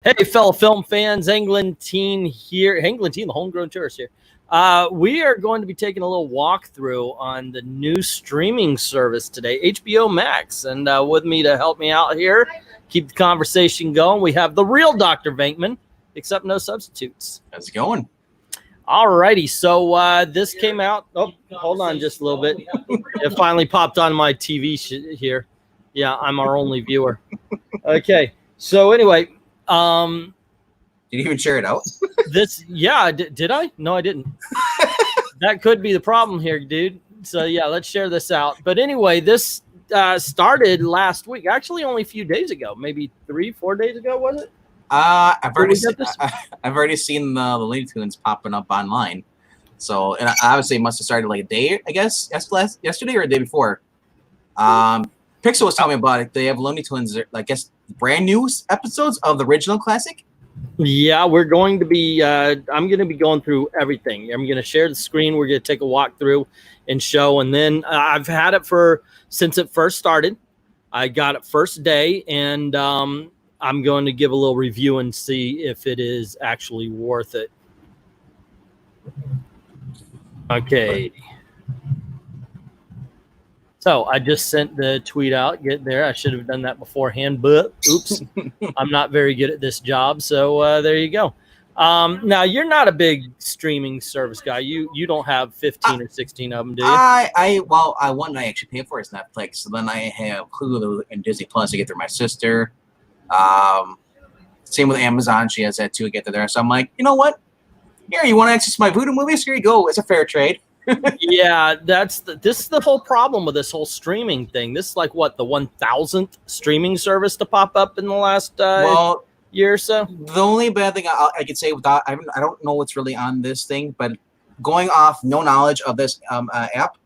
Hey, fellow film fans, Englentine here. Englentine, the homegrown tourist here. We are going to be taking a little walkthrough on the new streaming service today, HBO Max. And with me to help me out here, keep the conversation going, we have the real Dr. Venkman, except no substitutes. How's it going? All righty. So this came out. Oh, hold on just a little bit. It finally popped on my TV here. Yeah, I'm our only viewer. Okay. So anyway. Did you even share it out? Did I? No, I didn't. That could be the problem here, dude. So yeah, let's share this out. But anyway, this started last week. Actually, only a few days ago, maybe 3-4 days ago, was it? I've already seen the Looney Tunes popping up online. So, and obviously, it must have started like a day, I guess, yesterday or the day before. Pixel was telling me about it. They have Looney Tunes, I guess, brand new episodes of the original classic. Yeah, we're going to be. I'm going to be going through everything. I'm going to share the screen. We're going to take a walk through and show. And then I've had it since it first started. I got it first day, and I'm going to give a little review and see if it is actually worth it. Okay. So I just sent the tweet out. Get there. I should have done that beforehand, but oops, I'm not very good at this job. So there you go. Now you're not a big streaming service guy. You don't have 15 or 16 of them, do you? One I actually pay for is Netflix. So then I have Hulu and Disney Plus to get through my sister. Same with Amazon. She has that too to get there. So I'm like, you know what? Here, you want to access my Voodoo movies? Here you go. It's a fair trade. Yeah, this is the whole problem with this whole streaming thing. This is like what, the 1000th streaming service to pop up in the last year or so. The only bad thing I could say without I don't know what's really on this thing, but going off no knowledge of this app,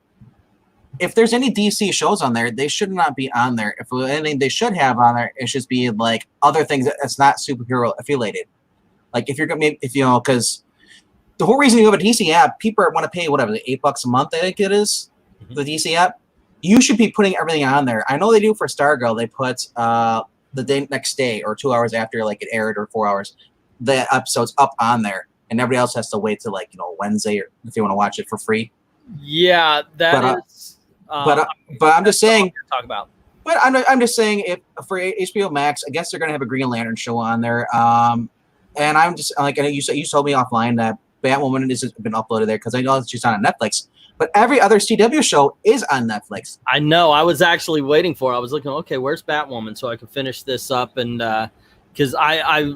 if there's any DC shows on there, they should not be on there. If anything they should have on there, it should be like other things that's not superhero affiliated. Like if you're gonna, because the whole reason you have a DC app, people want to pay whatever, $8 a month, I think it is, the DC app. You should be putting everything on there. I know they do for Stargirl. They put the next day or 2 hours after like it aired or 4 hours, the episode's up on there, and everybody else has to wait till Wednesday or if they want to watch it for free. Yeah, is. But I'm just saying. Talk about. But I'm just saying, if for HBO Max, I guess they're gonna have a Green Lantern show on there. And I'm just like, you told me offline that Batwoman has been uploaded there because I know she's on Netflix, but every other CW show is on Netflix. I know. I was actually waiting for it. I was looking, okay, where's Batwoman so I can finish this up, and because I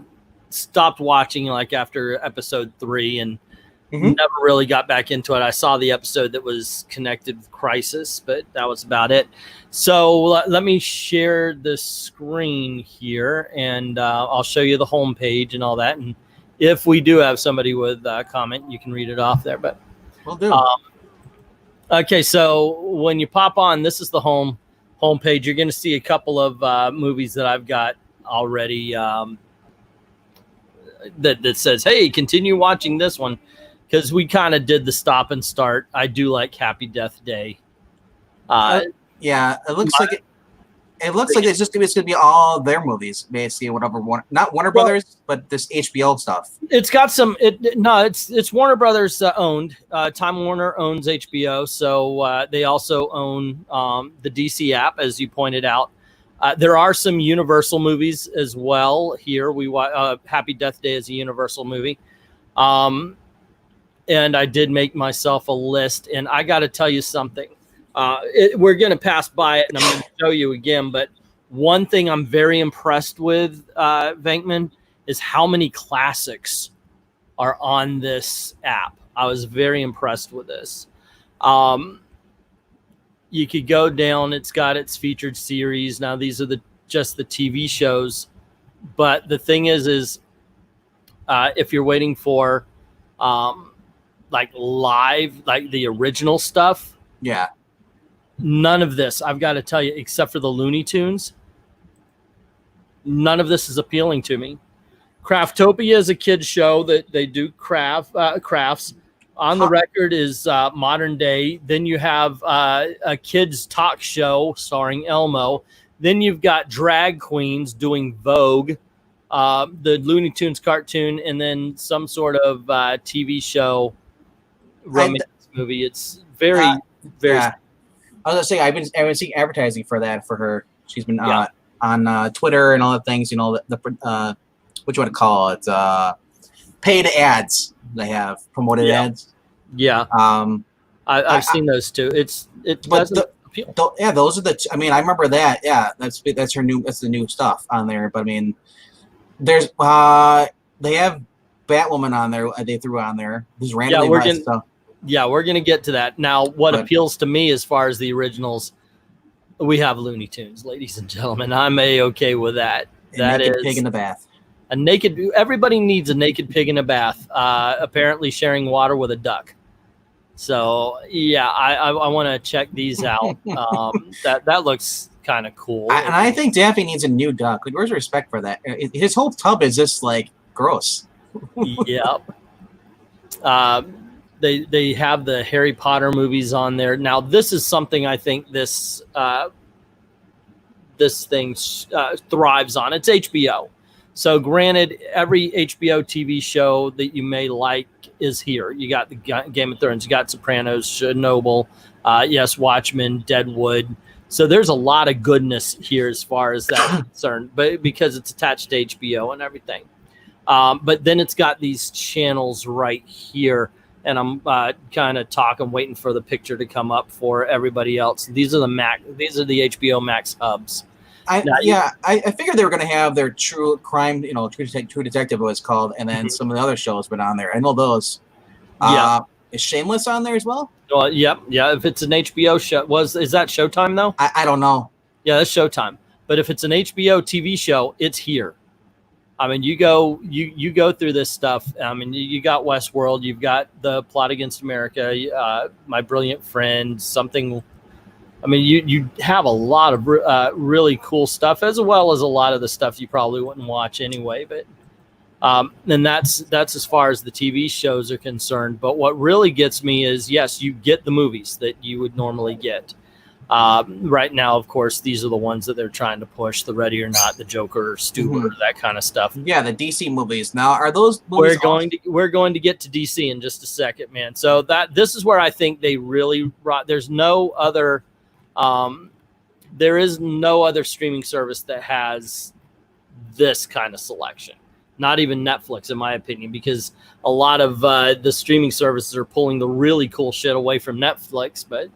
stopped watching like after episode 3 and never really got back into it. I saw the episode that was connected with Crisis, but that was about it. So let me share the screen here, and I'll show you the home page and all that. And if we do have somebody with a comment, you can read it off there. But we'll do. Okay, so when you pop on, this is the home page. You're going to see a couple of movies that I've got already that says, "Hey, continue watching this one," because we kind of did the stop and start. I do like Happy Death Day. Yeah, it looks like it's just going to be all their movies, basically. Whatever, not Warner Brothers, but this HBO stuff. It's got some. It's Warner Brothers owned. Time Warner owns HBO, so they also own the DC app, as you pointed out. There are some Universal movies as well here. We Happy Death Day is a Universal movie, and I did make myself a list. And I got to tell you something. We're going to pass by it, and I'm going to show you again. But one thing I'm very impressed with, Venkman, is how many classics are on this app. I was very impressed with this. You could go down. It's got its featured series. Now, these are just the TV shows. But the thing is if you're waiting for like live, like the original stuff. Yeah. None of this, I've got to tell you, except for the Looney Tunes, none of this is appealing to me. Craftopia is a kid's show that they do crafts. On the Record is modern day. Then you have a kid's talk show starring Elmo. Then you've got drag queens doing Vogue. the Looney Tunes cartoon, and then some sort of TV show romance movie. It's very. Yeah. I was gonna say I've been seeing advertising for that for her. She's been on Twitter and all the things. You know, the what you want to call it? Paid ads. They have promoted ads. Yeah. I've seen those too. It doesn't appeal. Those are the. I mean, I remember that. Yeah, that's her new. That's the new stuff on there. But I mean, there's they have Batwoman on there. They threw on there. Who's randomly stuff. Yeah, we're going to get to that. Now, what appeals to me as far as the originals, we have Looney Tunes, ladies and gentlemen. I'm A-okay with that. That is pig in the bath. Everybody needs a naked pig in a bath, apparently sharing water with a duck. So, yeah, I want to check these out. That looks kind of cool. And I think Daffy needs a new duck. Like, where's the respect for that? His whole tub is just, like, gross. Yep. They have the Harry Potter movies on there. Now, this is something I think this thing thrives on. It's HBO. So granted, every HBO TV show that you may like is here. You got the Game of Thrones, you got Sopranos, Chernobyl, yes, Watchmen, Deadwood. So there's a lot of goodness here as far as that's concerned, but because it's attached to HBO and everything. But then it's got these channels right here. And I'm kind of waiting for the picture to come up for everybody else. These are the HBO Max hubs. I figured they were going to have their True Crime, True Detective was called, and then some of the other shows been on there. I know those. Is Shameless on there as well? Well, yep, yeah. If it's an HBO show, is that Showtime though? I don't know. Yeah, that's Showtime. But if it's an HBO TV show, it's here. I mean, you go through this stuff. I mean, you got Westworld, you've got The Plot Against America, My Brilliant Friend, something. I mean, you have a lot of really cool stuff, as well as a lot of the stuff you probably wouldn't watch anyway. But and that's as far as the TV shows are concerned. But what really gets me is, yes, you get the movies that you would normally get. Right now, of course, these are the ones that they're trying to push: the Ready or Not, the Joker, Stuber, that kind of stuff. Yeah, the DC movies. Now, are those movies? We're going to get to DC in just a second, man. So this is where I think they really. There's no other. There is no other streaming service that has this kind of selection. Not even Netflix, in my opinion, because a lot of the streaming services are pulling the really cool shit away from Netflix, but.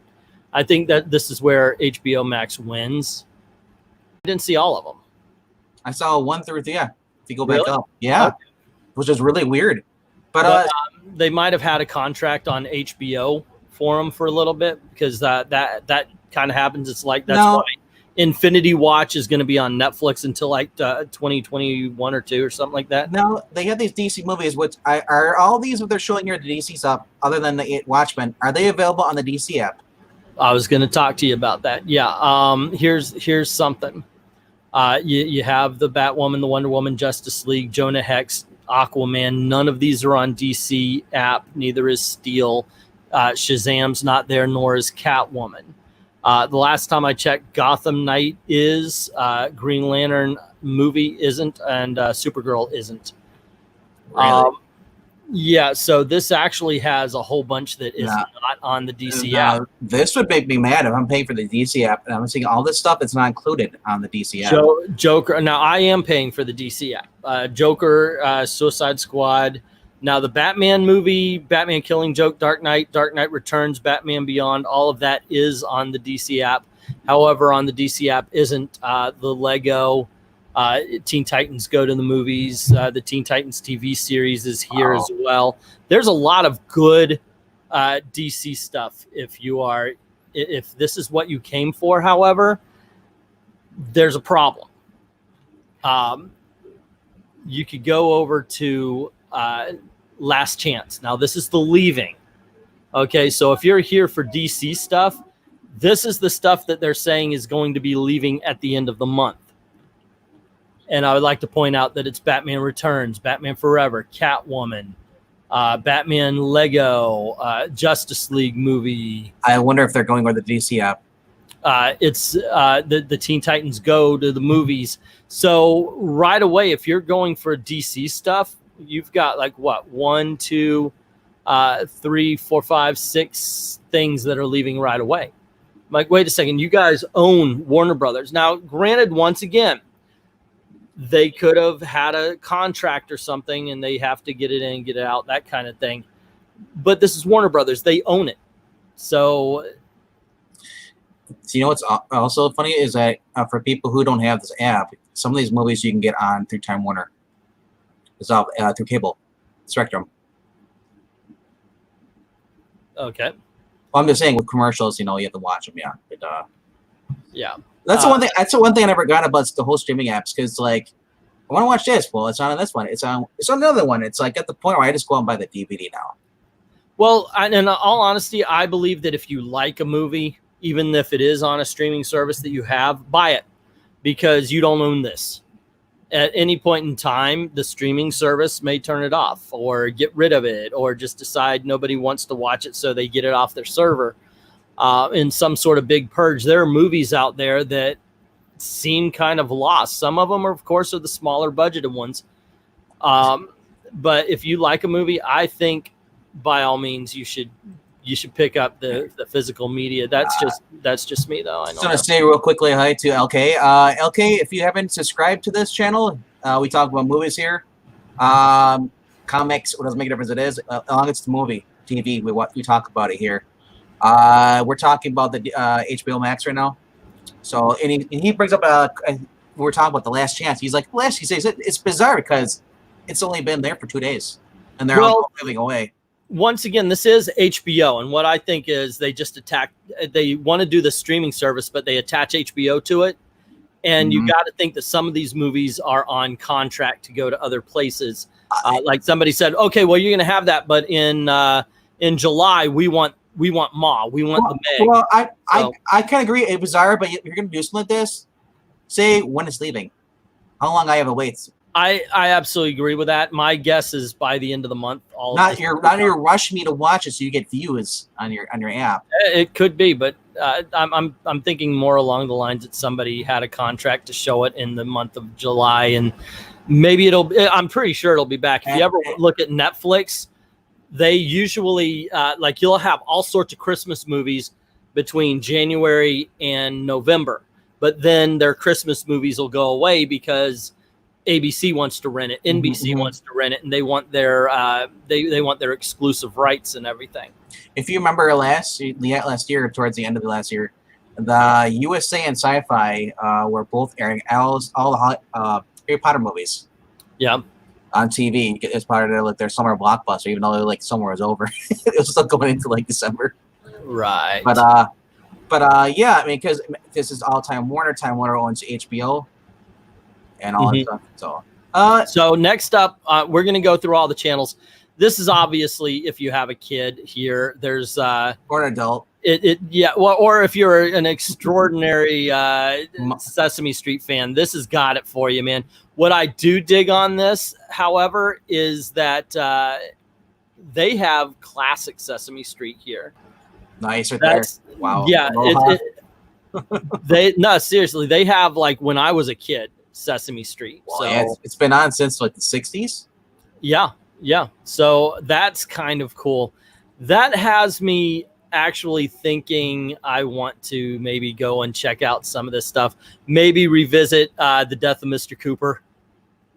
I think that this is where HBO Max wins. I didn't see all of them. I saw 1 through 3. Yeah, if you go back up, yeah, which is really weird. But they might have had a contract on HBO for them for a little bit, because that kind of happens. It's like that's why Infinity Watch is going to be on Netflix until like 2021 or 2 or something like that. No, they have these DC movies. Which are all these what they're showing here? The DC stuff, other than the Watchmen, are they available on the DC app? I was going to talk to you about that. Yeah. Here's something. You have the Batwoman, the Wonder Woman, Justice League, Jonah Hex, Aquaman. None of these are on DC app. Neither is Steel. Shazam's not there, nor is Catwoman. The last time I checked, Gotham Knight is. Green Lantern movie isn't, and Supergirl isn't. Really? Yeah, so this actually has a whole bunch that is not on the DC app. This would make me mad if I'm paying for the DC app and I'm seeing all this stuff that's not included on the DC app. Joker. Now, I am paying for the DC app. Joker, Suicide Squad. Now, the Batman movie, Batman Killing Joke, Dark Knight Returns, Batman Beyond, all of that is on the DC app. However, on the DC app isn't the Lego Teen Titans Go to the Movies. The Teen Titans TV series is here as well. There's a lot of good DC stuff. If this is what you came for, however, there's a problem. You could go over to Last Chance. Now, this is the leaving. Okay, so if you're here for DC stuff, this is the stuff that they're saying is going to be leaving at the end of the month. And I would like to point out that it's Batman Returns, Batman Forever, Catwoman, Batman Lego, Justice League movie. I wonder if they're going with the DC app. It's the Teen Titans Go to the Movies. So right away, if you're going for DC stuff, you've got like what, 1, 2, 3, 4, 5, 6 things that are leaving right away. Like, wait a second, you guys own Warner Brothers. Now, granted, once again, they could have had a contract or something and they have to get it in, get it out, that kind of thing. But this is Warner Brothers. They own it. So you know what's also funny is that for people who don't have this app, some of these movies you can get on through Time Warner. It's all through cable, Spectrum. Okay. Well, I'm just saying with commercials, you know, you have to watch them. Yeah. But, yeah. That's the one thing. That's the one thing I never got about the whole streaming apps, because like, I want to watch this. Well, it's not on this one. It's on another one. It's like at the point where I just go and buy the DVD now. Well, in all honesty, I believe that if you like a movie, even if it is on a streaming service that you have, buy it, because you don't own this. At any point in time, the streaming service may turn it off or get rid of it, or just decide nobody wants to watch it, so they get it off their server. In some sort of big purge. There are movies out there that seem kind of lost. Some of them are, of course, are the smaller budgeted ones. But if you like a movie, I think by all means you should pick up the physical media. That's just me, though. I just want to say real quickly hi to LK. LK, if you haven't subscribed to this channel, we talk about movies here. Comics, what doesn't make a difference it is. As long as it's the movie, TV, we talk about it here. We're talking about the HBO Max right now. So and he brings up we're talking about The Last Chance. He's like, he says it's bizarre because it's only been there for 2 days and they're all moving away. Once again, this is HBO, and what I think is they want to do the streaming service, but they attach HBO to it. And you got to think that some of these movies are on contract to go to other plases. Like somebody said, okay, well, you're going to have that, but in July we want Ma. We want the Meg. Well, I kind of agree. It's bizarre, but if you're going to do something like this, say when it's leaving. How long I have to wait? I absolutely agree with that. My guess is by the end of the month. Not you're rushing me to watch it so you get views on your app. It could be, but I'm thinking more along the lines that somebody had a contract to show it in the month of July, and maybe I'm pretty sure it'll be back. If you ever look at Netflix, they usually like you'll have all sorts of Christmas movies between January and November, but then their Christmas movies will go away because ABC wants to rent it, NBC wants to rent it, and they want their they want their exclusive rights and everything. If you remember last year, towards the end of the last year, the USA and Sci-Fi were both airing all the Harry Potter movies. Yeah. On TV as part of their summer blockbuster, even though like summer was over, it was still going into like December. Right. But yeah, I mean, because this is all Time Warner. Time Warner owns HBO and all that stuff. So next up, we're going to go through all the channels. This is obviously if you have a kid here. There's or an adult. Yeah, well, or if you're an extraordinary Sesame Street fan, this has got it for you, man. What I do dig on this, however, is that they have classic Sesame Street here. Nice, right there. Wow. Yeah, seriously, they have like when I was a kid, Sesame Street. Well, so yeah, it's been on since like the 60s. Yeah. So that's kind of cool. That has me actually thinking I want to maybe go and check out some of this stuff. Maybe revisit the Death of Mr. Cooper.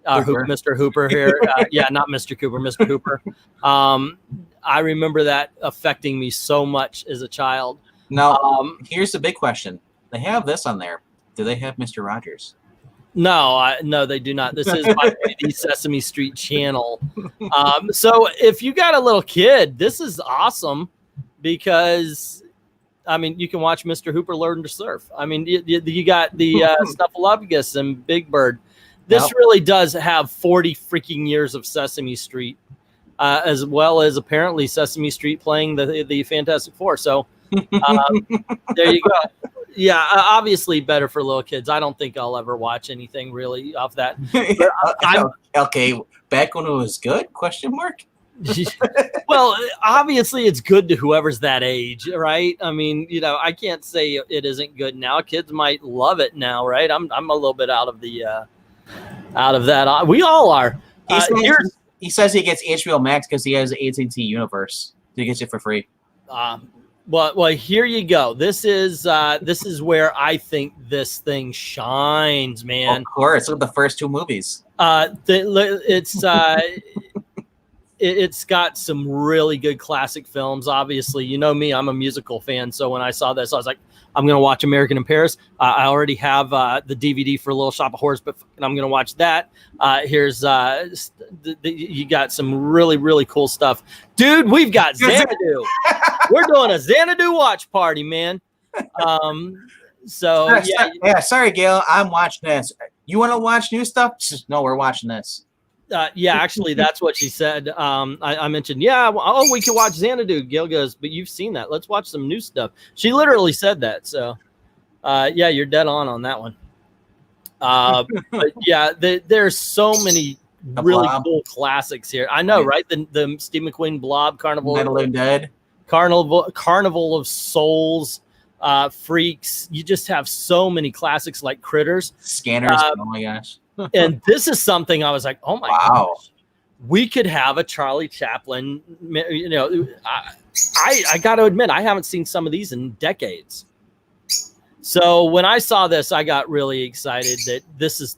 Mr. Hooper here. Yeah, not Mr. Cooper, Mr. Hooper. I remember that affecting me so much as a child. Now, here's the big question. They have this on there. Do they have Mr. Rogers? No, no, they do not. This is by the Sesame Street channel. So if you got a little kid, this is awesome because, I mean, you can watch Mr. Hooper learn to surf. I mean, you got the Snuffleupagus and Big Bird. This really does have 40 freaking years of Sesame Street, as well as apparently Sesame Street playing the Fantastic Four. So there you go. Yeah, obviously better for little kids. I don't think I'll ever watch anything really off that. Okay, back when it was good? Question mark. Well, obviously it's good to whoever's that age, right? I mean, you know, I can't say it isn't good now. Kids might love it now, right? I'm a little bit out of the out of that. We all are. He says he gets HBO Max because he has the AT&T Universe. He gets it for free. Well, here you go. This is where I think this thing shines, man. Of course, look at the first two movies. It's got some really good classic films. Obviously, you know me, I'm a musical fan. So when I saw this, I was like, I'm going to watch American in Paris. I already have the DVD for Little Shop of Horrors, but I'm going to watch that. Here's you got some really, really cool stuff. Dude, we've got Xanadu. We're doing a Xanadu watch party, man. Sorry, Gail. I'm watching this. You want to watch new stuff? No, we're watching this. Yeah, actually, that's what she said. I mentioned, we could watch Xanadu. Gail goes, but you've seen that. Let's watch some new stuff. She literally said that. So, yeah, you're dead on that one. But yeah, there's so many really cool classics here. I know, right? The Steve McQueen Blob, Carnival of Dead, Carnival of Souls, Freaks. You just have so many classics like Critters, Scanners. Oh my gosh. And this is something I was like, oh my gosh, we could have a Charlie Chaplin. You know, I got to admit, I haven't seen some of these in decades. So when I saw this, I got really excited that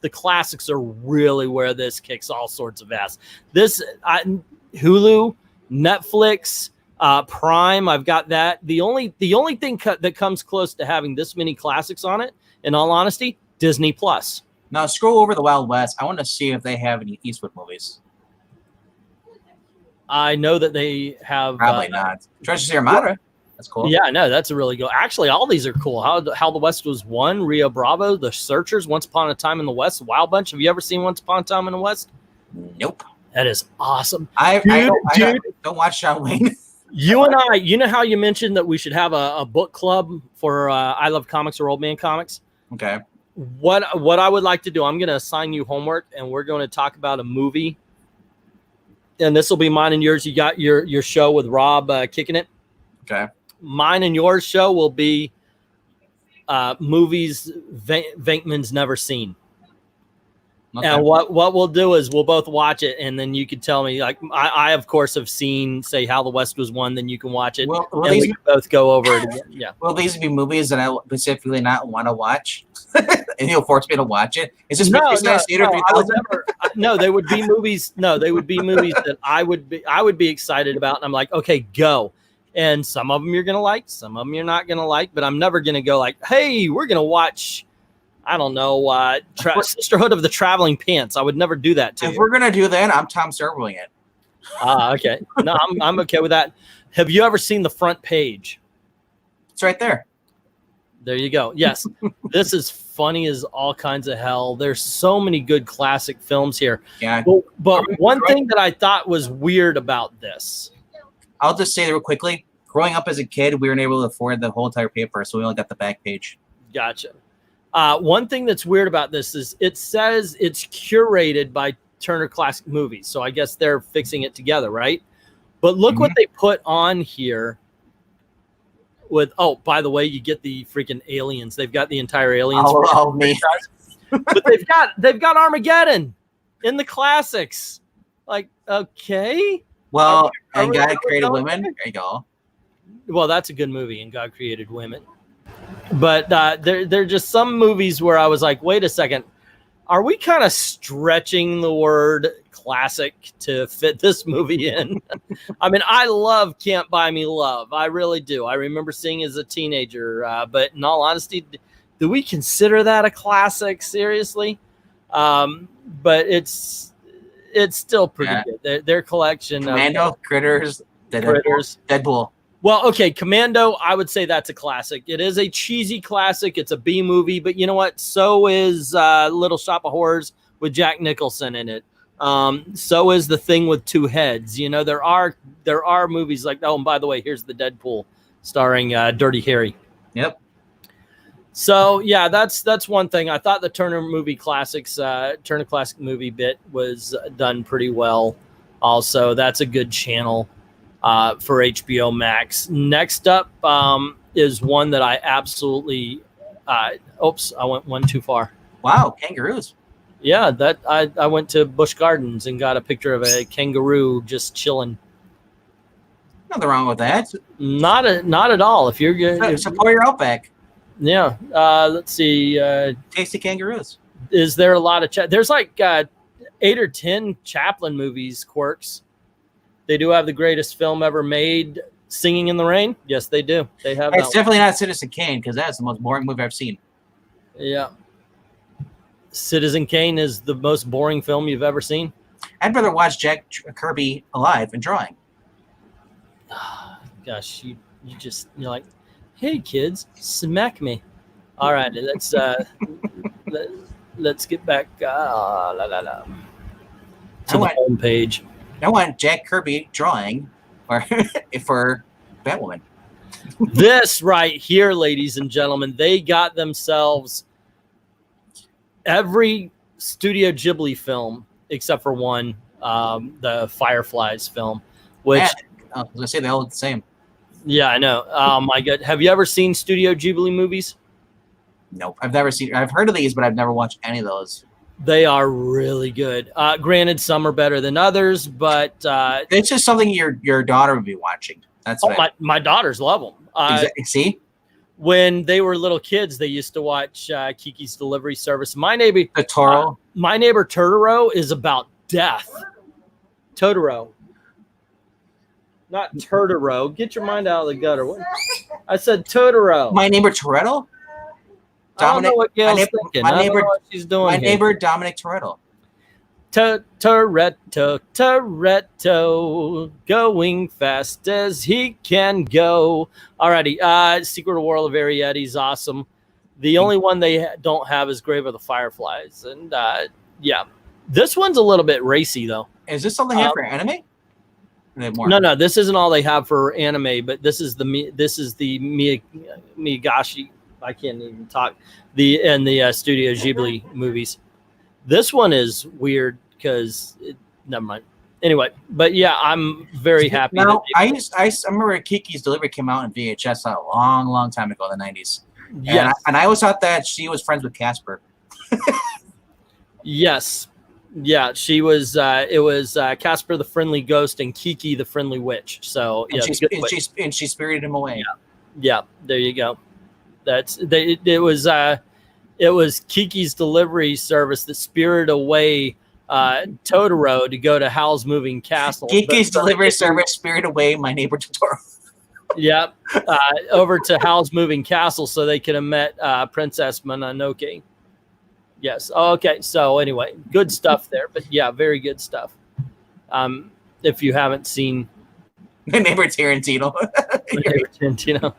the classics are really where this kicks all sorts of ass. Hulu, Netflix, Prime, I've got that. The only thing that comes close to having this many classics on it, in all honesty, Disney Plus. Now scroll over the Wild West. I want to see if they have any Eastwood movies. I know that they have. Probably not. Treasure Sierra Madre. That's cool. Yeah, no, that's a really good. Actually, all these are cool. How the West Was Won, Rio Bravo, The Searchers, Once Upon a Time in the West, Wild Bunch. Have you ever seen Once Upon a Time in the West? Nope. That is awesome. I don't watch John Wayne. You and I, you know how you mentioned that we should have a book club for I Love Comics or Old Man Comics? Okay. What I would like to do, I'm going to assign you homework, and we're going to talk about a movie. And this will be mine and yours. You got your show with Rob kicking it. Okay. Mine and yours show will be movies Venkman's never seen. Okay. And what we'll do is we'll both watch it, and then you can tell me. Like I of course have seen, say, How the West Was Won. Then you can watch it, and we can both go over it again. Yeah. Will these be movies that I specifically not want to watch, and you'll force me to watch it? Is this no, they would be movies. No, they would be movies that I would be excited about, and I'm like, okay, go. And some of them you're gonna like, some of them you're not gonna like, but I'm never gonna go like, hey, we're gonna watch, I don't know, Sisterhood of the Traveling Pants. I would never do that to you. If we're gonna do that, I'm Tom Servoing it. Okay. No, I'm okay with that. Have you ever seen The Front Page? It's right there. There you go. Yes. This is funny as all kinds of hell. There's so many good classic films here. Yeah. But one thing that I thought was weird about this. I'll just say real quickly, growing up as a kid, we weren't able to afford the whole entire paper, so we only got the back page. Gotcha. One thing that's weird about this is it says it's curated by Turner Classic Movies. So I guess they're fixing it together, right? But look what they put on here with, oh, by the way, you get the freaking aliens. They've got the entire aliens. Oh me. But they've got Armageddon in the classics. Like, okay. Well, and God Created Women. There you go. Well, that's a good movie, and God Created Women. But there are just some movies where I was like, wait a second, are we kind of stretching the word classic to fit this movie in? I mean, I love Can't Buy Me Love. I really do. I remember seeing it as a teenager. But in all honesty, do we consider that a classic? Seriously? But it's still pretty good. Their collection. Commando, Critters, Deadpool. Well, okay, Commando, I would say that's a classic. It is a cheesy classic. It's a B movie, but you know what? So is Little Shop of Horrors with Jack Nicholson in it. So is The Thing with Two Heads. You know, there are movies like, oh, and by the way, here's the Deadpool starring Dirty Harry. Yep. So yeah, that's one thing. I thought the Turner Classic Movie bit was done pretty well. Also, that's a good channel for HBO Max. Next up is one that I absolutely. Oops, I went one too far. Wow, kangaroos. Yeah, that I went to Busch Gardens and got a picture of a kangaroo just chilling. Nothing wrong with that. Not at all. If you're good, support your outback. Yeah. Let's see. Tasty kangaroos. Is there a lot of there's like 8 or 10 Chaplin movies, Quirks. They do have the greatest film ever made, Singing in the Rain. Yes, they do. They have. It's definitely not Citizen Kane, because that's the most boring movie I've seen. Yeah. Citizen Kane is the most boring film you've ever seen. I'd rather watch Jack Kirby alive and drawing. Gosh, you're like, hey kids, smack me. All right, let's get back to the home page. I want Jack Kirby drawing for Batwoman. This right here, ladies and gentlemen, they got themselves every Studio Ghibli film except for one, the Fireflies film, which I was gonna say they all look the same. Yeah, I know. Oh my God, have you ever seen Studio Ghibli movies? Nope, I've never seen. I've heard of these, but I've never watched any of those. They are really good. Granted, some are better than others, but it's just something your daughter would be watching. That's my daughters love them. Exactly. See, when they were little kids, they used to watch Kiki's Delivery Service. My neighbor Totoro is about death. Totoro, not Turtoro. Get your mind out of the gutter. What? I said Totoro. My Neighbor Toretto. I don't know what Gail's thinking. I don't know what she's doing. My neighbor Dominic Toretto. Toretto, going fast as he can go. Alrighty, Secret World of Arietta's awesome. The only one they don't have is Grave of the Fireflies, and yeah, this one's a little bit racy though. Is this all they have for anime? No, this isn't all they have for anime, but this is the Miyagashi. I can't even talk. The Studio Ghibli movies. This one is weird because never mind. Anyway, but yeah, I'm very happy. Now, I remember Kiki's Delivery came out in VHS a long time ago in the 90s. Yeah, and I always thought that she was friends with Casper. Yes, yeah, she was. It was Casper the Friendly Ghost and Kiki the Friendly Witch. So yeah, and she spirited him away. Yeah, there you go. It was Kiki's Delivery Service that spirited away Totoro to go to Howl's Moving Castle. Kiki's Delivery Service spirited away My Neighbor Totoro. Yep, over to Howl's Moving Castle so they could have met Princess Mononoke. Yes. Okay. So anyway, good stuff there. But yeah, very good stuff. If you haven't seen My Neighbor Tarantino. My Neighbor Tarantino.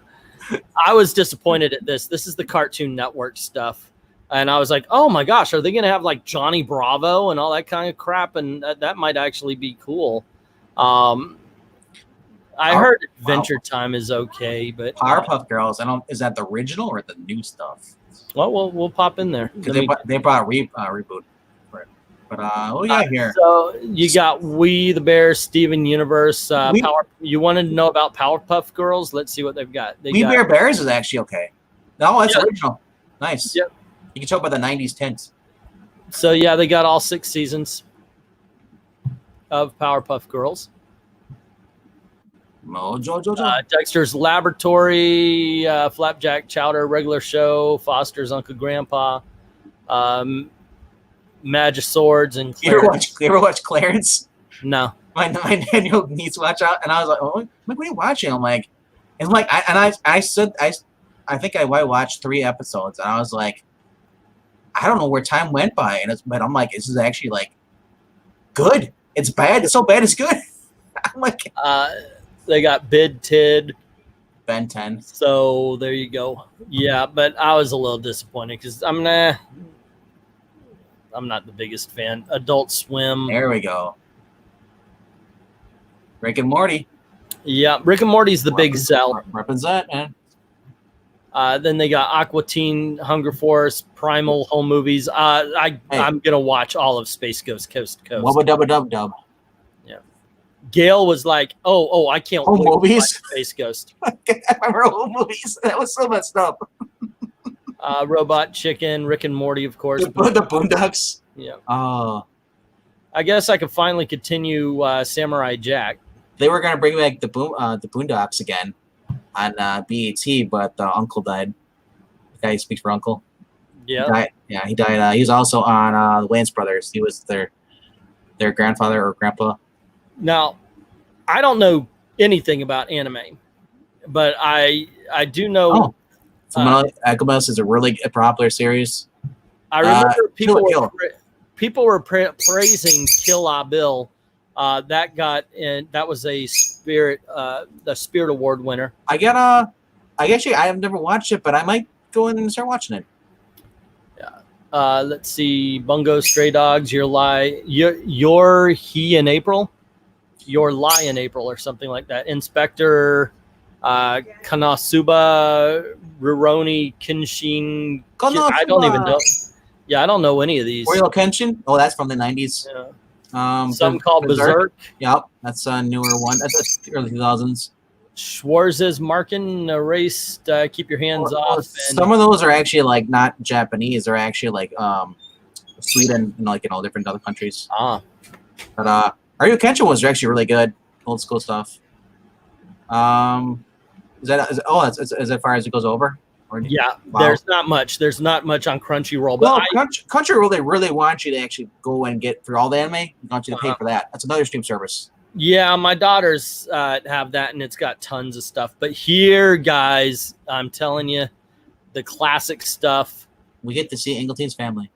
I was disappointed at this. This is the Cartoon Network stuff. And I was like, oh my gosh, are they going to have like Johnny Bravo and all that kind of crap? And that might actually be cool. I heard Adventure Time is okay, but Powerpuff Girls, is that the original or the new stuff? Well, we'll pop in there. They brought a reboot for it. But what do you got here? So you got We the Bear, Steven Universe. You wanted to know about Powerpuff Girls? Let's see what they've got. Bear Bears is actually okay. No, it's original. Nice. Yep. You can tell by the 90s tints. So yeah, they got all 6 seasons of Powerpuff Girls. Mojo. Dexter's Laboratory, Flapjack Chowder, Regular Show, Foster's Uncle Grandpa, Magic Swords, and Clarence. You ever watch Clarence? No. My Daniel needs to watch out, and I was like, "Oh, what are you watching?" I think I watched 3 episodes, and I was like, I don't know where time went by, but I'm like, this is actually like good. It's bad. It's so bad. It's good. I'm like, they got Bid Tid. Ben 10. So there you go. Yeah, but I was a little disappointed because I'm not the biggest fan. Adult Swim. There we go. Rick and Morty. Yeah, Rick and Morty's the big sell. Represent, man. Then they got Aqua Teen, Hunger Force, Primal, Home Movies. I'm gonna watch all of Space Ghost Coast to Coast. Wubba dubba dub dub. Yeah. Gail was like, "Oh, I can't wait to watch Space Ghost." I remember Home Movies. That was so messed up. Robot Chicken, Rick and Morty, of course. The Boondocks. Yeah. Oh, I guess I could finally continue Samurai Jack. they were gonna bring back the Boondocks again on BET, but Uncle died. The guy who speaks for Uncle. Yeah. He died. He was also on the Wayans Brothers. He was their grandfather or grandpa. Now, I don't know anything about anime, but I do know. Alchemist is a really popular series. I remember people were praising Kill La Bill. That was a the Spirit Award winner. I have never watched it, but I might go in and start watching it. Yeah. Let's see. Bungo Stray Dogs. Your He in April. Your Lie in April or something like that. Inspector Konosuba Rurouni Kenshin. I don't even know. Yeah, I don't know any of these. Royal Kenshin? Oh, that's from the 90s. Yeah. Something called Berserk. Yep, that's a newer one. That's early 2000s. Schwarz's Markin erased. Keep your hands off. Some of those are actually like not Japanese. They're actually like Sweden and like different other countries. But Royal Kenshin was actually really good. Old school stuff. Is as far as it goes over? Yeah, wow. There's not much on Crunchyroll. But Crunchyroll, they really want you to actually go and get through all the anime. They want you to pay for that. That's another stream service. Yeah, my daughters have that, and it's got tons of stuff. But here, guys, I'm telling you, the classic stuff. We get to see Engeltein's family.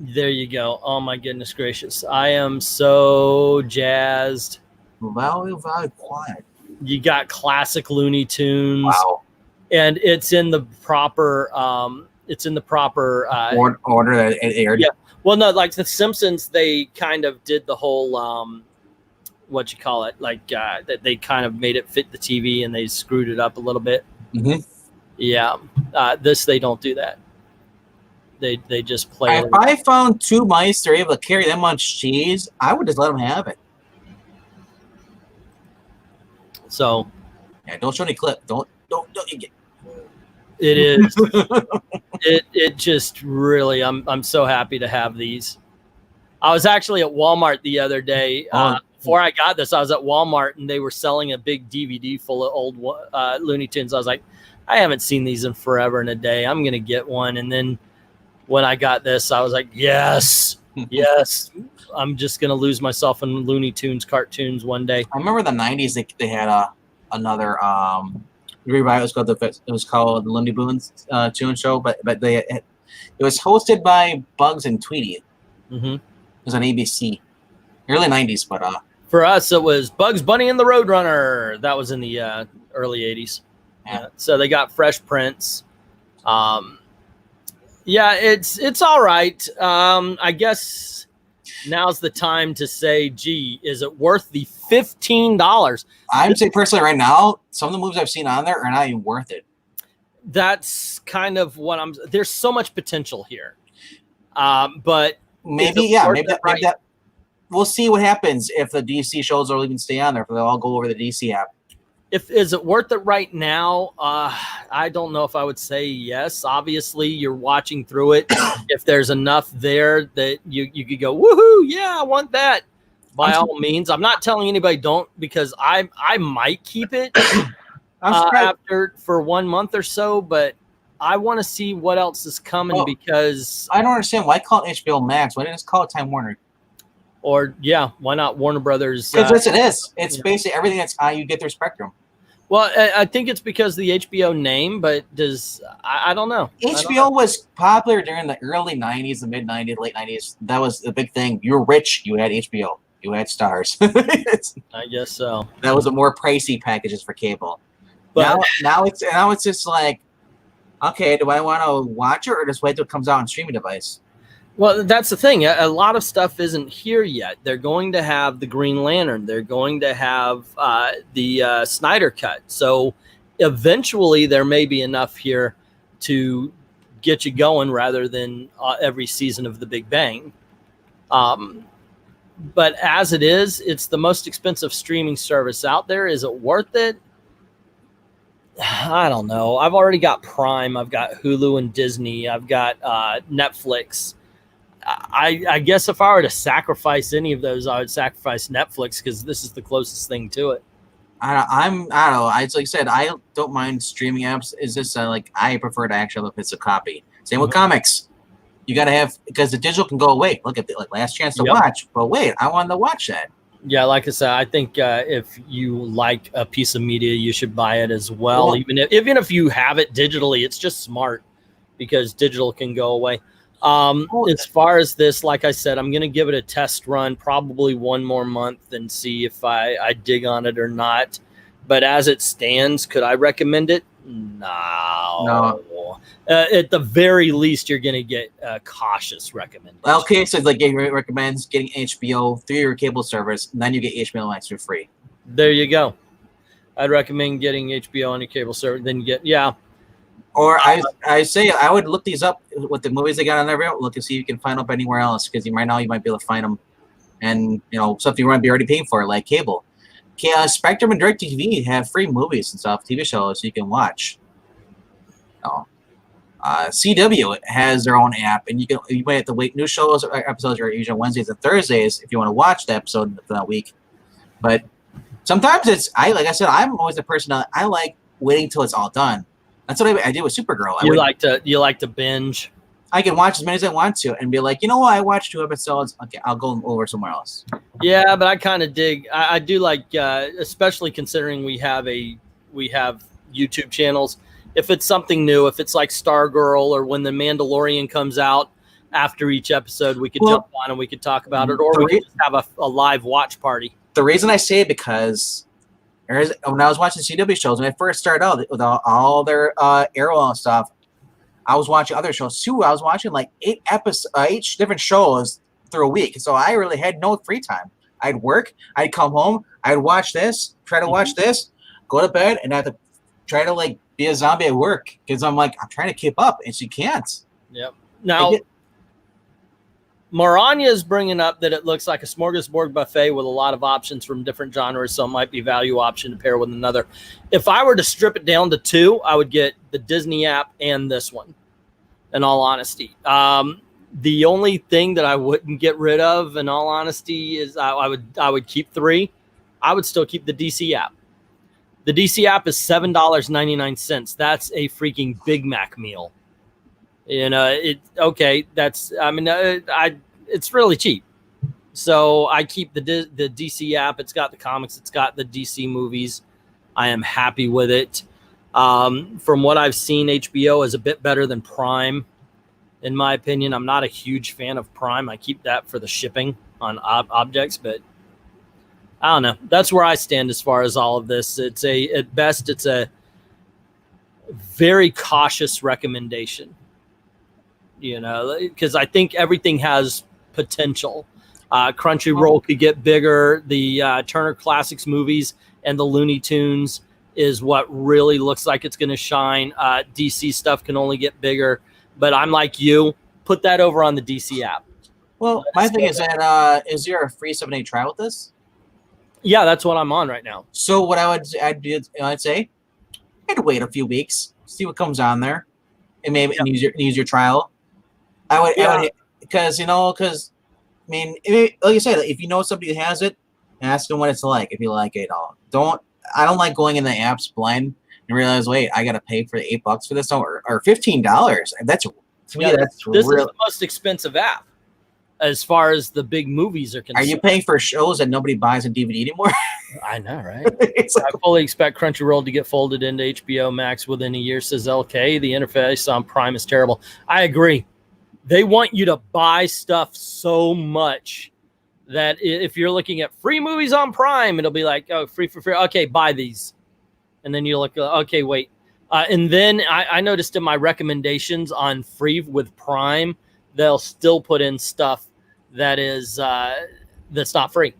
There you go. Oh, my goodness gracious. I am so jazzed. Very quiet. You got classic Looney Tunes. Wow. And it's in the proper order that it aired. Yeah. Well, no, like the Simpsons, they kind of did the whole what you call it, like that they kind of made it fit the TV and they screwed it up a little bit. Mm-hmm. Yeah. This they don't do that. They just play. If I found two mice that are able to carry that much cheese, I would just let them have it. So. Yeah, don't show any clip. Don't you get. It is. it just really. I'm so happy to have these. I was actually at Walmart the other day. Before I got this, I was at Walmart and they were selling a big DVD full of old Looney Tunes. I was like, I haven't seen these in forever and a day. I'm gonna get one. And then when I got this, I was like, yes, yes. I'm just gonna lose myself in Looney Tunes cartoons one day. I remember the '90s. They had another revival. It was called the Looney Tunes Tune Show, but it was hosted by Bugs and Tweety. Mm-hmm. It was on ABC, early '90s. But for us, it was Bugs Bunny and the Roadrunner. That was in the early '80s. Yeah. So they got Fresh Prince. Yeah, it's all right. I guess now's the time to say, gee, is it worth the $15? I would say personally right now, some of the moves I've seen on there are not even worth it. That's kind of what there's so much potential here. But maybe that we'll see what happens if the DC shows will even stay on there, if they'll all go over the DC app. Is it worth it right now? I don't know if I would say yes. Obviously, you're watching through it. If there's enough there that you could go, woohoo, yeah, I want that. By all means, I'm not telling anybody don't, because I might keep it after for 1 month or so, but I want to see what else is coming because I don't understand why call it HBO Max. Why didn't it call it Time Warner? Or why not Warner Brothers? Because it is. It's basically everything that's you get through Spectrum. Well, I think it's because of the HBO name, but I don't know. HBO was popular during the early '90s, the mid '90s, late '90s. That was the big thing. You were rich, you had HBO. You had Stars. I guess so. That was a more pricey packages for cable. But now it's just like, okay, do I want to watch it or just wait till it comes out on streaming device? Well, that's the thing. A lot of stuff isn't here yet. They're going to have the Green Lantern. They're going to have the Snyder Cut. So eventually there may be enough here to get you going rather than every season of The Big Bang. But as it is, it's the most expensive streaming service out there. Is it worth it? I don't know. I've already got Prime. I've got Hulu and Disney. I've got Netflix. I guess if I were to sacrifice any of those, I would sacrifice Netflix because this is the closest thing to it. I don't know. Like I said, I don't mind streaming apps. Is this like I prefer to actually have a physical copy. Same with comics. You got to have, because the digital can go away. Look at the last chance to watch. But wait, I wanted to watch that. Yeah, like I said, I think if you like a piece of media, you should buy it as well. Even if you have it digitally, it's just smart because digital can go away. As far as this, like I said, I'm going to give it a test run, probably one more month, and see if I dig on it or not. But as it stands, could I recommend it? No. At the very least, you're going to get a cautious recommendation. Okay, so like it recommends getting HBO through your cable service, and then you get HBO Max for free. There you go. I'd recommend getting HBO on your cable service. Then you get Or I say I would look these up with the movies they got on there. Look to see if you can find them anywhere else, because right now you might be able to find them, and something you might be already paying for, like cable. Spectrum and DirecTV have free movies and stuff, TV shows you can watch. CW has their own app, and you might have to wait. New shows or episodes are usually Wednesdays and Thursdays if you want to watch the episode for that week. But sometimes like I said, I'm always the person that I like waiting till it's all done. That's what I did with Supergirl. You like to binge. I can watch as many as I want to and be like, you know what, I watched 2 episodes. Okay, I'll go over somewhere else. Yeah, but I kind of dig. I do like, especially considering we have YouTube channels. If it's something new, if it's like Stargirl or when The Mandalorian comes out after each episode, we could jump on and we could talk about it, or we could just have a live watch party. The reason I say it because when I was watching CW shows, when I first started out with all their Arrow and stuff, I was watching other shows too. I was watching like 8 different shows through a week. So I really had no free time. I'd work, I'd come home, I'd watch this, try to watch this, go to bed, and I have to try to like be a zombie at work because I'm trying to keep up, and she can't. Yep. Now, Maranya is bringing up that it looks like a smorgasbord buffet with a lot of options from different genres, so it might be a value option to pair with another. If I were to strip it down to 2, I would get the Disney app and this one, in all honesty. The only thing that I wouldn't get rid of, in all honesty, is I would keep 3. I would still keep the DC app. The DC app is $7.99. That's a freaking Big Mac meal. It's really cheap. So I keep the DC app. It's got the comics. It's got the DC movies. I am happy with it. From what I've seen, HBO is a bit better than Prime, in my opinion. I'm not a huge fan of Prime. I keep that for the shipping on objects, but I don't know. That's where I stand as far as all of this. At best, it's a very cautious recommendation. Because I think everything has potential. Crunchyroll could get bigger. The Turner Classics movies and the Looney Tunes is what really looks like it's going to shine. DC stuff can only get bigger. But I'm like you. Put that over on the DC app. Well, my thing is that is there a free 7-day trial with this? Yeah, that's what I'm on right now. So what I'd say, I'd wait a few weeks, see what comes on there, and maybe use your trial. I would, because like you said, if you know somebody who has it, ask them what it's like. If you like it all, I don't like going in the apps blind and realize, wait, I got to pay for $8 for this or $15. That's to me, that's this is the most expensive app as far as the big movies are concerned. Are you paying for shows that nobody buys on DVD anymore? I know, right? I fully expect Crunchyroll to get folded into HBO Max within a year, says LK. The interface on Prime is terrible. I agree. They want you to buy stuff so much that if you're looking at free movies on Prime, it'll be like, oh, free for free. Okay, buy these. And then you look, okay, wait. And then I noticed in my recommendations on free with Prime, they'll still put in stuff that is that's not free.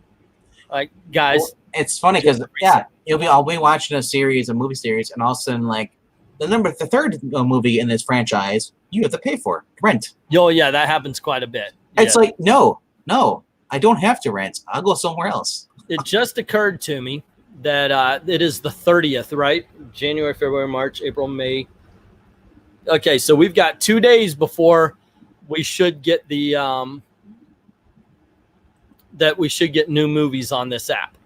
Like, guys, well, it's funny because I'll be watching a movie series, and all of a sudden, like the third movie in this franchise, you have to pay for rent. Oh yeah, that happens quite a bit. It's like no, I don't have to rent. I'll go somewhere else. It just occurred to me that it is the 30th, right? January, February, March, April, May. Okay, so we've got 2 days before we should get the that we should get new movies on this app.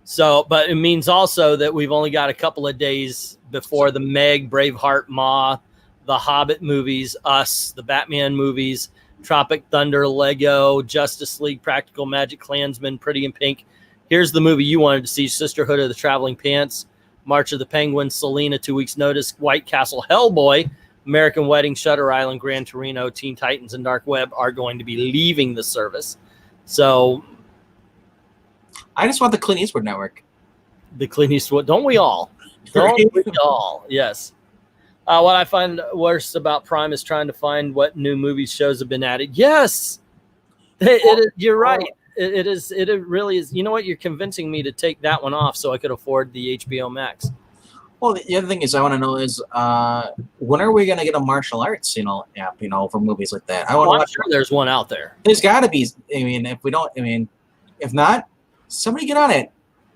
So, but it means also that we've only got a couple of days before the Meg, Braveheart, Ma, the Hobbit movies, Us, the Batman movies, Tropic Thunder, Lego, Justice League, Practical Magic, Klansman, Pretty in Pink. Here's the movie you wanted to see: Sisterhood of the Traveling Pants, March of the Penguins, Selena, 2 Weeks Notice, White Castle, Hellboy, American Wedding, Shutter Island, Gran Torino, Teen Titans, and Dark Web are going to be leaving the service. So I just want the Clint Eastwood network. The Clint Eastwood, don't we all? Don't we all? Yes. What I find worse about Prime is trying to find what new movies shows have been added. Yes, you're right. It is. It really is. You know what? You're convincing me to take that one off so I could afford the HBO Max. Well, the other thing is I want to know is when are we going to get a martial arts, app, for movies like that? I want to watch. Sure there's one out there. There's got to be. I mean, if we don't, if not, somebody get on it.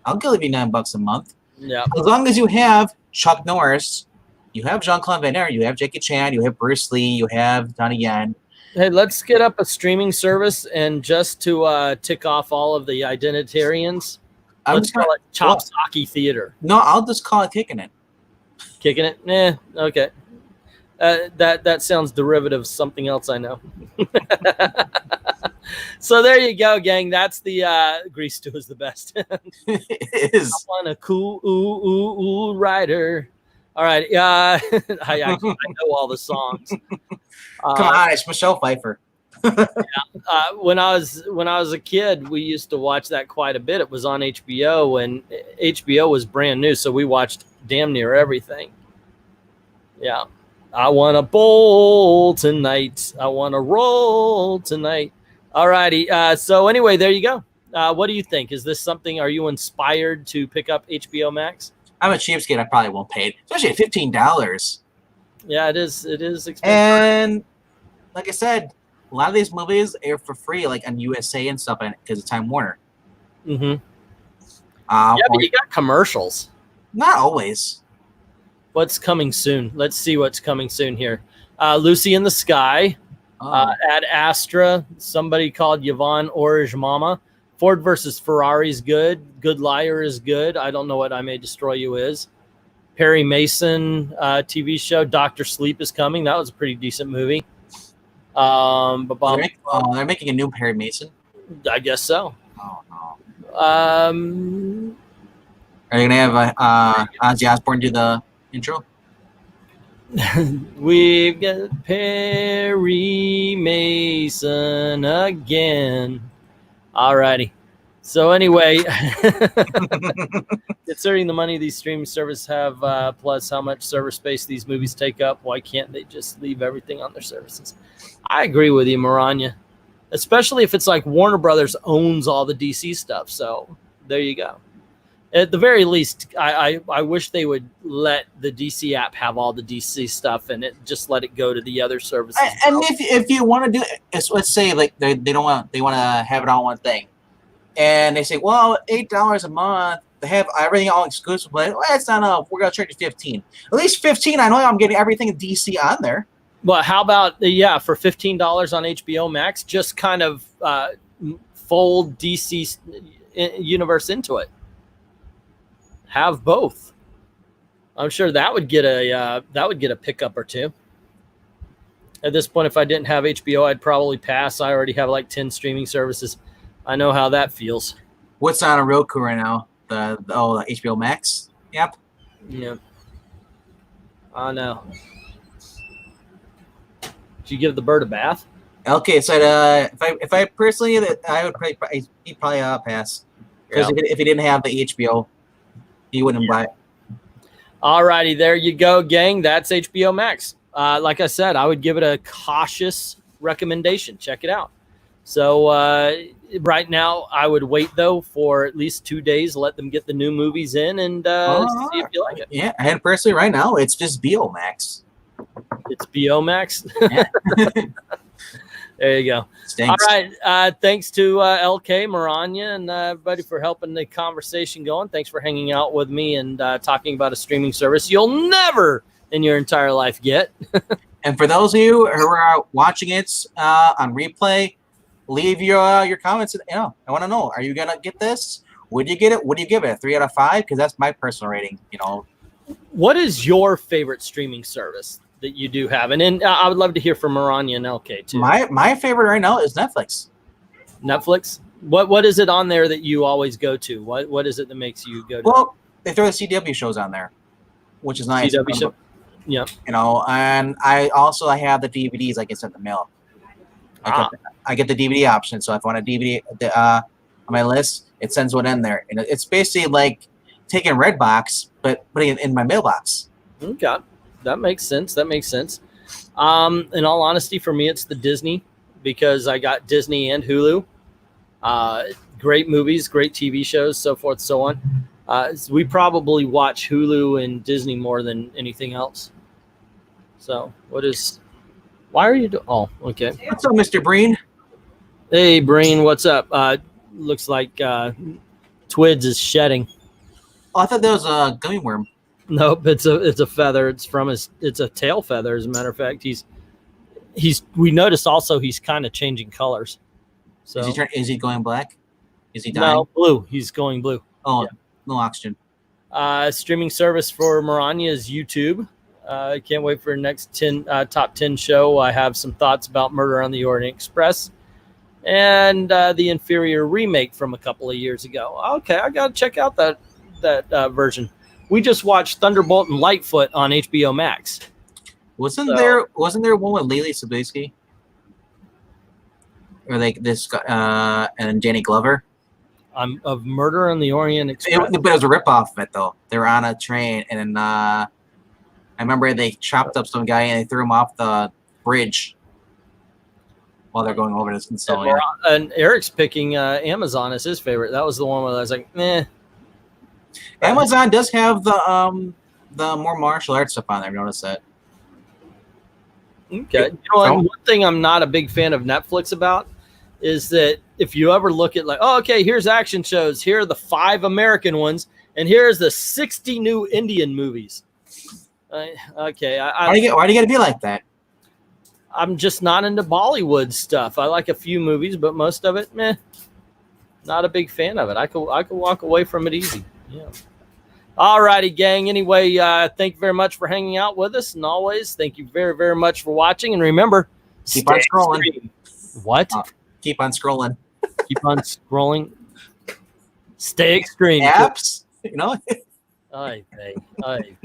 I'll give you $9 a month. Yeah. As long as you have Chuck Norris, you have Jean-Claude Van Damme, you have Jackie Chan, you have Bruce Lee, you have Donnie Yen. Hey, let's get up a streaming service, and just to tick off all of the identitarians, let's call it Chopsocky Theater. No, I'll just call it Kicking It. Kicking It? Okay. That sounds derivative of something else I know. So there you go, gang. That's the Grease 2 is the best. It is. I want a cool rider. All right. I know all the songs. Come on, it's Michelle Pfeiffer. When I was a kid, we used to watch that quite a bit. It was on HBO, and HBO was brand new, so we watched damn near everything. Yeah. I want to bowl tonight. I want to roll tonight. All righty. So anyway, there you go. What do you think? Is this something? Are you inspired to pick up HBO Max? I'm a cheapskate. I probably won't pay it, especially at $15. Yeah, it is. It is expensive. And like I said, a lot of these movies are for free, like on USA and stuff, because of Time Warner. Mm-hmm. Yeah, but you got commercials. Not always. What's coming soon? Let's see what's coming soon here. Lucy in the Sky. Ad Astra. Somebody called Yvonne Orange Mama. Ford versus Ferrari is good. Good Liar is good. I don't know what I May Destroy You is. Perry Mason TV show. Dr. Sleep is coming. That was a pretty decent movie. They're making a new Perry Mason? I guess so. Oh, no. Are you going to have Ozzy Osbourne do the intro? We've got Perry Mason again. Alrighty. So anyway, considering the money these streaming services have, plus how much server space these movies take up, why can't they just leave everything on their services? I agree with you, Maranya. Especially if it's like Warner Brothers owns all the DC stuff. So there you go. At the very least, I wish they would let the DC app have all the DC stuff and just let it go to the other services. And if you want to do it, let's say like they want to have it on one thing, and they say, well, $8 a month, they have everything all exclusive. But well, that's not enough. We're gonna charge you $15. At least $15. I know I'm getting everything in DC on there. But how about for $15 on HBO Max, just kind of fold DC universe into it. Have both. I'm sure that would get a pickup or two. At this point, if I didn't have HBO, I'd probably pass. I already have like 10 streaming services. I know how that feels. What's on a Roku right now? The HBO Max app? Yeah. I know. Did you give the bird a bath? Okay, so if I personally, I would probably pass. Because if he didn't have the HBO, he wouldn't buy it. All righty, there you go, gang. That's HBO Max. Like I said, I would give it a cautious recommendation. Check it out. So right now, I would wait, though, for at least 2 days. Let them get the new movies in and see if you like it. Yeah, and personally, right now, it's just BO Max. It's BO Max? Yeah. There you go. Stinks. All right. Thanks to LK, Maranya, and everybody for helping the conversation going. Thanks for hanging out with me and talking about a streaming service you'll never in your entire life get. And for those of you who are watching it on replay, leave your comments. I want to know: are you gonna get this? Would you get it? Would you give it a 3 out of 5? Because that's my personal rating. What is your favorite streaming service that you do have? And then I would love to hear from Maranya and LK too. My favorite right now is Netflix. Netflix. What is it on there that you always go to? What is it that makes you go to? Well, they throw the CW shows on there, which is nice. CW show. Yeah. And I have the DVDs I get sent in the mail. I get the DVD option, so if I want a DVD on my list, it sends one in there, and it's basically like taking Redbox but putting it in my mailbox. Okay, that makes sense. In all honesty, for me, it's the Disney, because I got Disney and Hulu. Great movies, great TV shows, so forth, so on. We probably watch Hulu and Disney more than anything else. So, why are you doing? Oh, okay. What's up, Mr. Breen? Hey, Breen, what's up? Looks like Twids is shedding. Oh, I thought that was a gummy worm. Nope, it's a feather. It's a tail feather, as a matter of fact. We noticed also he's kind of changing colors. So is he going black? Is he dying? No, blue. He's going blue. Oh, yeah. No oxygen. Streaming service for Maranya is YouTube. I can't wait for the next top 10 show. I have some thoughts about Murder on the Orient Express and the inferior remake from a couple of years ago. Okay, I got to check out that version. We just watched Thunderbolt and Lightfoot on HBO Max. Wasn't there one with Lily Sobieski? Or like this and Danny Glover? Of Murder on the Orient Express. But it was a ripoff of it, though. They were on a train, and then I remember they chopped up some guy and they threw him off the bridge while they're going over this. And Eric's picking Amazon as his favorite. That was the one where I was like, meh. Amazon does have the more martial arts stuff on there. I've noticed that. Okay. One thing I'm not a big fan of Netflix about is that if you ever look at here's action shows, here are the 5 American ones, and here's the 60 new Indian movies. Why do you got to be like that? I'm just not into Bollywood stuff. I like a few movies, but most of it, meh. Not a big fan of it. I could walk away from it easy. Yeah. All righty, gang. Anyway, thank you very much for hanging out with us, and always thank you very, very much for watching. And remember, keep on scrolling. What? Keep on scrolling. Keep on scrolling. Stay extreme. Apps, Ay, ay.